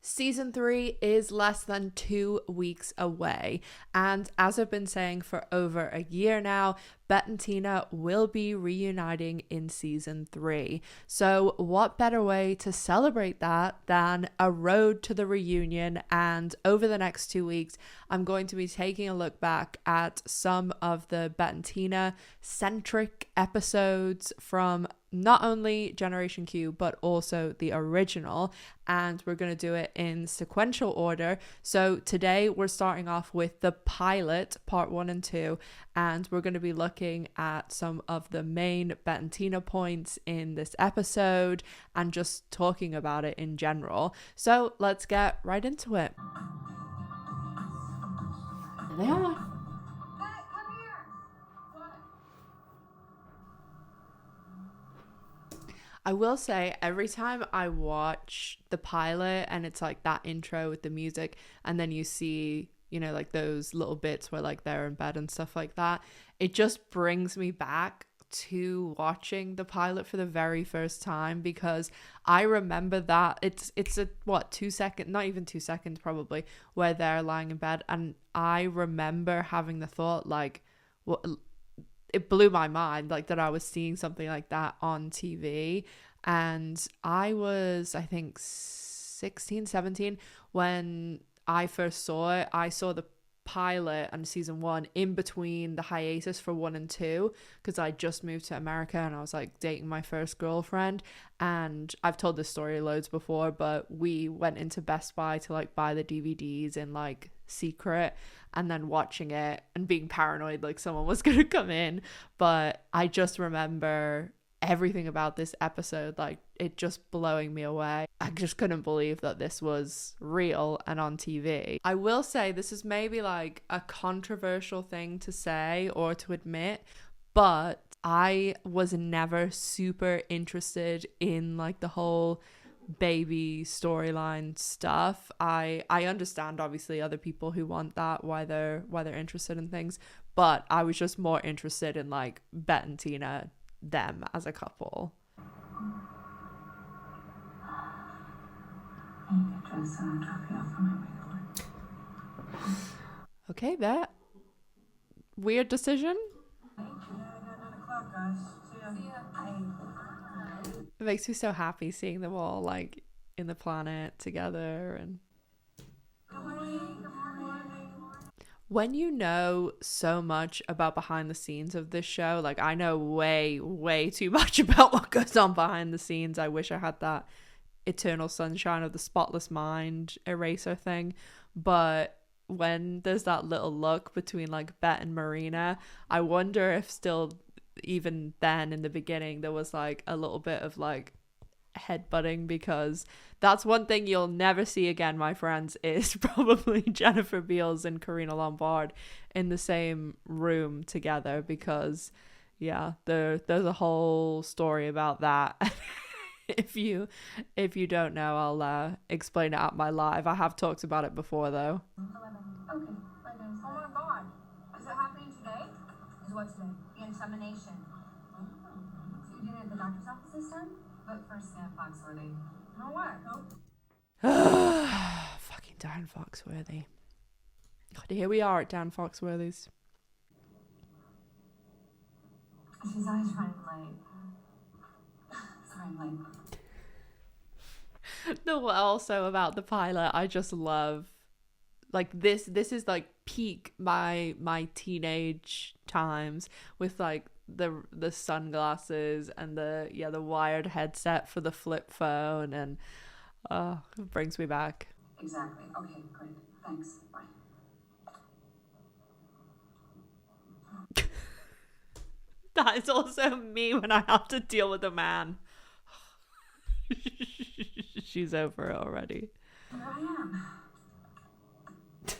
Season 3 is less than 2 weeks away, and as I've been saying for over a year now, Bette and Tina will be reuniting in season 3. So what better way to celebrate that than a road to the reunion? And over the next 2 weeks, I'm going to be taking a look back at some of the Bette and Tina centric episodes from not only Generation Q but also the original, and we're going to do it in sequential order. So today we're starting off with the pilot, part 1 and 2, and we're going to be looking at some of the main Bette and Tina points in this episode and just talking about it in general. So let's get right into it. There they are. I will say every time I watch the pilot and it's like that intro with the music and then you see, you know, like those little bits where like they're in bed and stuff like that, it just brings me back to watching the pilot for the very first time, because I remember that it's a 2 second, not even 2 seconds probably, where they're lying in bed, and I remember having the thought like, what, it blew my mind, like, that I was seeing something like that on TV. And I was, I think, 16, 17 when I first saw it. I saw the pilot and season 1 in between the hiatus for 1 and 2, because I just moved to America and I was like dating my first girlfriend. And I've told this story loads before, but we went into Best Buy to like buy the DVDs in like secret, and then watching it and being paranoid like someone was gonna come in. But I just remember everything about this episode, like it just blowing me away. I just couldn't believe that this was real and on TV. I will say this is maybe like a controversial thing to say or to admit, but I was never super interested in like the whole baby storyline stuff. I understand obviously other people who want that, why they're interested in things, but I was just more interested in like Bette and Tina, them as a couple. Okay, Bette, weird decision. It makes me so happy seeing them all like in the planet together. And when you know so much about behind the scenes of this show, like I know way too much about what goes on behind the scenes. I wish I had that eternal sunshine of the spotless mind eraser thing. But when there's that little look between like Bette and Marina, I wonder if still even then in the beginning there was like a little bit of like headbutting, because that's one thing you'll never see again, my friends, is probably Jennifer Beals and Karina Lombard in the same room together, because yeah, there's a whole story about that. if you don't know, I'll explain it at my live. I have talked about it before though. 11. Okay, 11. Oh my god. Is it happening today? Is what today? The insemination. Oh. So you did it at the doctor's office this time? But first, Sam Foxworthy. No what? Nope. Fucking Dan Foxworthy. God, here we are at Dan Foxworthy's. She's always running late. Sorry, I'm late. No, also about the pilot, I just love like this is like peak my teenage times, with like the sunglasses and the wired headset for the flip phone, and it brings me back. Exactly. Okay, great. Thanks. Bye. That is also me when I have to deal with a man. She's over it already. Here I am. A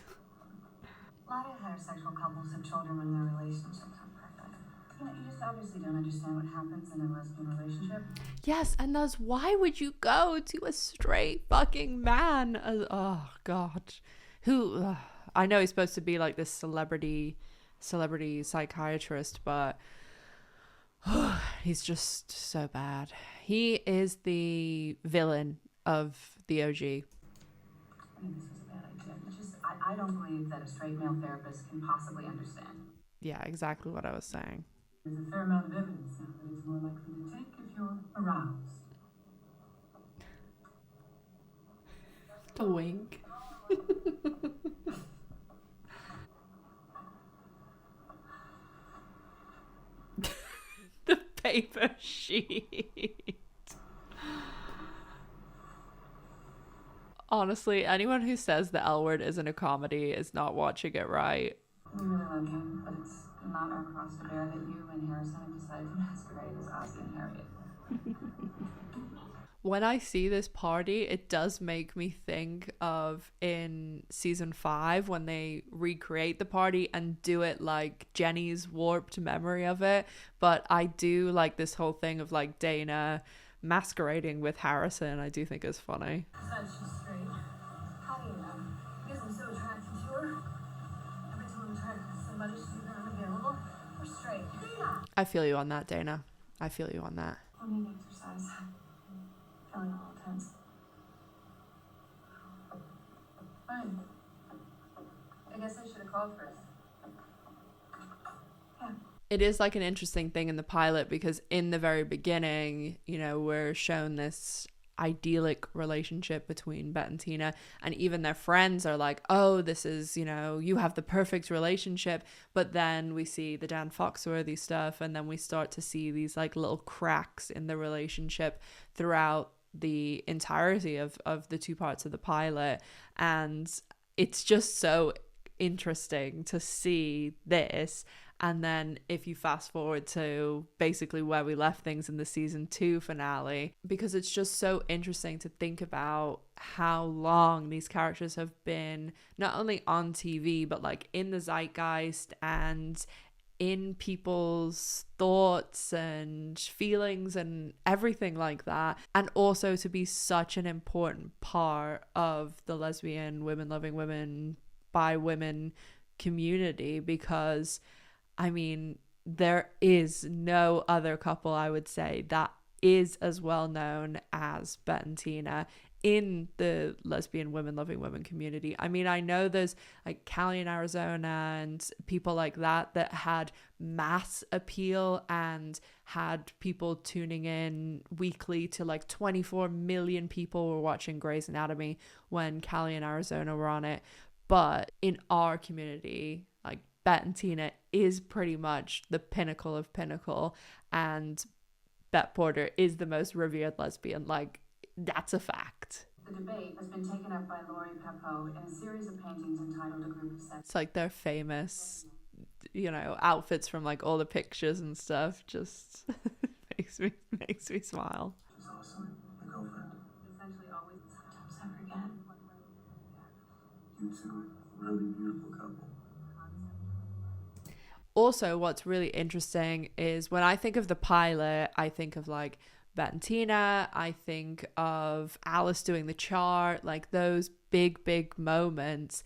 lot of heterosexual couples have children when their relationships are perfect. You know, you just obviously don't understand what happens in a lesbian relationship. Yes, and thus why would you go to a straight fucking man? Oh god, who? I know he's supposed to be like this celebrity psychiatrist, but he's just so bad. He is the villain of the OG. I mean, this was a bad idea. It's just, I don't believe that a straight male therapist can possibly understand. Yeah, exactly what I was saying. There's a fair amount of evidence now that it's more likely to take if you're aroused. The wink. The paper sheet. Honestly, anyone who says the L word isn't a comedy is not watching it right. We really love you, but it's not our cross to bear that you and Harrison have decided to masquerade as Ozzy and Harriet. When I see this party, it does make me think of in season 5 when they recreate the party and do it like Jenny's warped memory of it. But I do like this whole thing of like Dana masquerading with Harrison. I do think it's funny. Besides, she's straight. How do you know? Because I'm so attracted to her. Every time I'm attracted to somebody, she's either unavailable or straight. I feel you on that, Dana. I feel you on that. I need exercise. Feeling a little tense. Fine. I guess I should have called first. Yeah. It is like an interesting thing in the pilot because in the very beginning, you know, we're shown this idyllic relationship between Bette and Tina, and even their friends are like, oh, this is, you know, you have the perfect relationship. But then we see the Dan Foxworthy stuff, and then we start to see these like little cracks in the relationship throughout the entirety of the 2 parts of the pilot. And it's just so interesting to see this. And then if you fast forward to basically where we left things in the season 2 finale, because it's just so interesting to think about how long these characters have been not only on TV, but like in the zeitgeist and in people's thoughts and feelings and everything like that. And also to be such an important part of the lesbian, women loving women, bi women community, because I mean, there is no other couple, I would say, that is as well known as Bette and Tina in the lesbian, women loving women community. I mean, I know there's like Callie in Arizona and people like that that had mass appeal and had people tuning in weekly to like 24 million people were watching Grey's Anatomy when Callie in Arizona were on it. But in our community, like Bette and Tina is pretty much the pinnacle of pinnacle, and Bette Porter is the most revered lesbian. Like, that's a fact. The debate has been taken up by Laurie Peppo in a series of paintings entitled A Group of Seven. It's like their famous, you know, outfits from like all the pictures and stuff just makes me smile. She's awesome, my girlfriend. Essentially always, sometimes never again. You two, really beautiful couple. Also, what's really interesting is when I think of the pilot, I think of like Bette and Tina, I think of Alice doing the chart, like those big moments.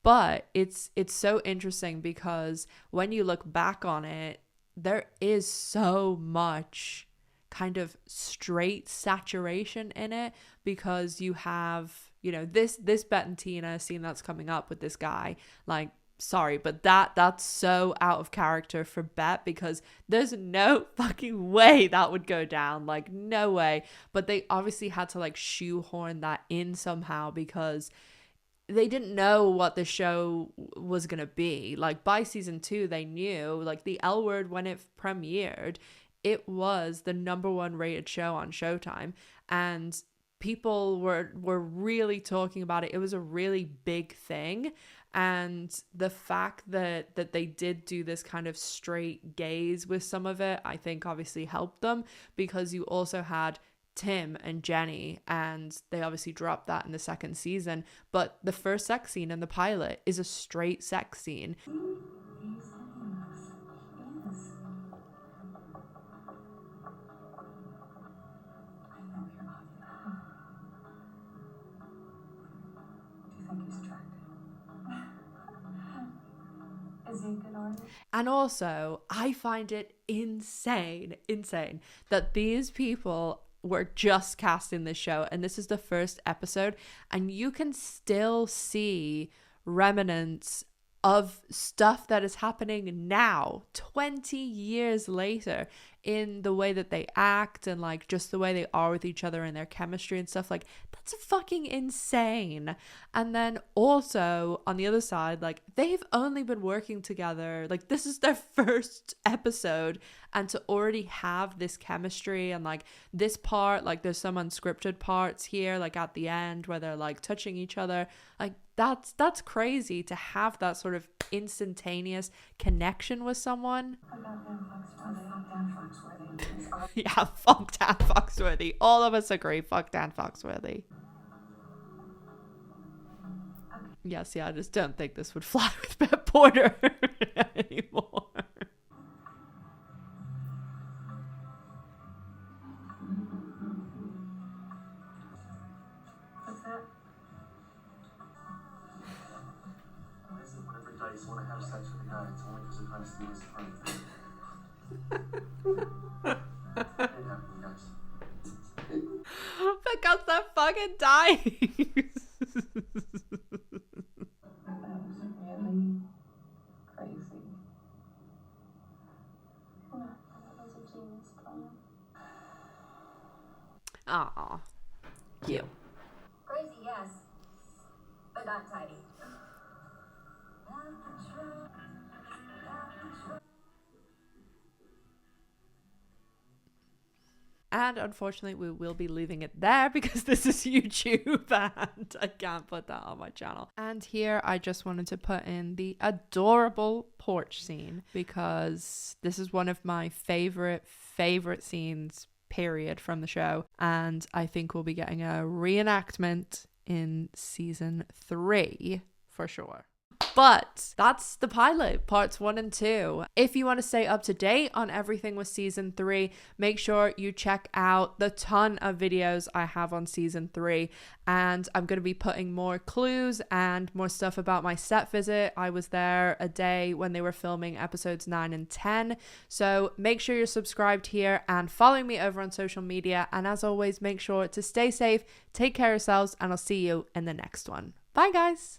But it's so interesting because when you look back on it, there is so much kind of straight saturation in it, because you have, you know, this Bette and Tina scene that's coming up with this guy, like, sorry, but that's so out of character for Bette, because there's no fucking way that would go down, like no way. But they obviously had to like shoehorn that in somehow because they didn't know what the show was gonna be. Like by season 2 they knew, like the L Word, when it premiered, it was the #1 rated show on Showtime, and people were really talking about it. It was a really big thing. And the fact that they did do this kind of straight gaze with some of it, I think obviously helped them, because you also had Tim and Jenny, and they obviously dropped that in the 2nd season. But the first sex scene in the pilot is a straight sex scene. And also, I find it insane that these people were just casting this show, and this is the first episode, and you can still see remnants of stuff that is happening now 20 years later in the way that they act and like just the way they are with each other and their chemistry and stuff. Like, that's fucking insane. And then also on the other side, like, they've only been working together, like, this is their first episode, and to already have this chemistry and like this part, like there's some unscripted parts here, like at the end where they're like touching each other, like that's crazy to have that sort of instantaneous connection with someone. Yeah, fuck Dan Foxworthy. All of us agree, fuck Dan Foxworthy. Yes, yeah, I just don't think this would fly with Bette Porter anymore. What's that? Why is it whenever Dice want to have sex with a guy, it's only because they're trying to steal his friend? It happened, guys. Because they're fucking dying. That was really crazy. No, that was a genius plan. Aw, cute. Crazy, yes, but not tidy. And unfortunately, we will be leaving it there because this is YouTube and I can't put that on my channel. And here I just wanted to put in the adorable porch scene because this is one of my favorite scenes, period, from the show. And I think we'll be getting a reenactment in season 3 for sure. But that's the pilot, parts 1 and 2. If you want to stay up to date on everything with season 3, make sure you check out the ton of videos I have on season 3. And I'm going to be putting more clues and more stuff about my set visit. I was there a day when they were filming episodes 9 and 10. So make sure you're subscribed here and following me over on social media. And as always, make sure to stay safe, take care of yourselves, and I'll see you in the next one. Bye, guys.